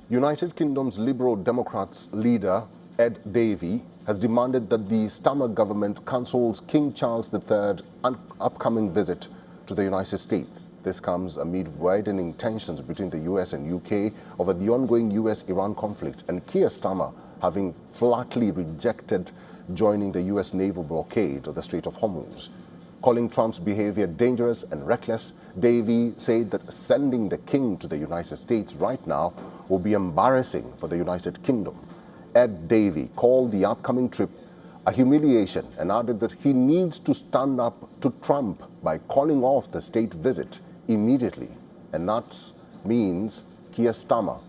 United Kingdom's Liberal Democrats leader, Ed Davey, has demanded that the Starmer government cancels King Charles III's upcoming visit to the United States. This comes amid widening tensions between the US and UK over the ongoing US-Iran conflict, and Keir Starmer having flatly rejected joining the US naval blockade of the Strait of Hormuz. Calling Trump's behavior dangerous and reckless, Davey said that sending the king to the United States right now will be embarrassing for the United Kingdom. Ed Davey called the upcoming trip a humiliation and added that he needs to stand up to Trump by calling off the state visit immediately, and that means Keir Starmer.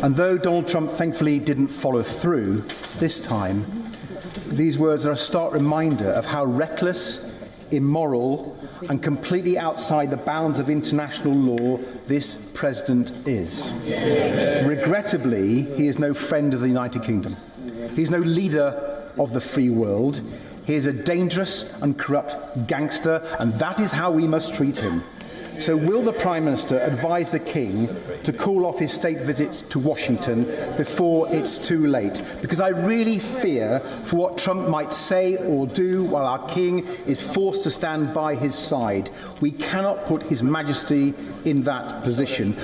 And though Donald Trump thankfully didn't follow through this time, these words are a stark reminder of how reckless, immoral, and completely outside the bounds of international law this president is. Regrettably, he is no friend of the United Kingdom. He is no leader of the free world. He is a dangerous and corrupt gangster, and that is how we must treat him. So will the Prime Minister advise the King to call off his state visits to Washington before it's too late? Because I really fear for what Trump might say or do while our King is forced to stand by his side. We cannot put His Majesty in that position.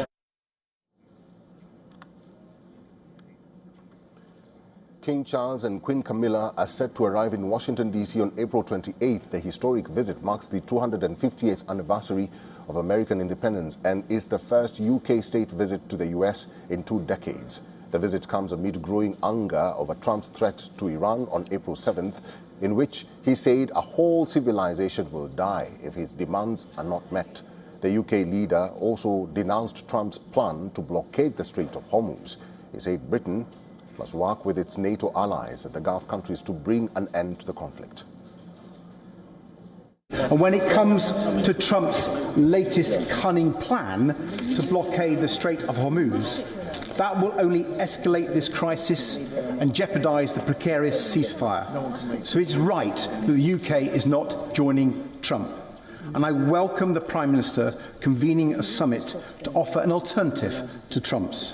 King Charles and Queen Camilla are set to arrive in Washington, D.C. on April 28th. The historic visit marks the 250th anniversary of American independence and is the first UK state visit to the US in 2 decades. The visit comes amid growing anger over Trump's threat to Iran on April 7th, in which he said a whole civilization will die if his demands are not met. The UK leader also denounced Trump's plan to blockade the Strait of Hormuz. He said Britain must work with its NATO allies and the Gulf countries to bring an end to the conflict. And when it comes to Trump's latest cunning plan to blockade the Strait of Hormuz, that will only escalate this crisis and jeopardise the precarious ceasefire. So it's right that the UK is not joining Trump. And I welcome the Prime Minister convening a summit to offer an alternative to Trump's.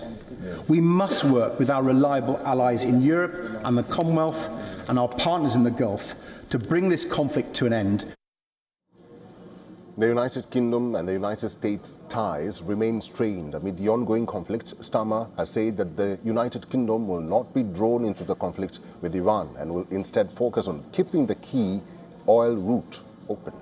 We must work with our reliable allies in Europe and the Commonwealth and our partners in the Gulf to bring this conflict to an end. The United Kingdom and the United States ties remain strained amid the ongoing conflict. Starmer has said that the United Kingdom will not be drawn into the conflict with Iran and will instead focus on keeping the key oil route open.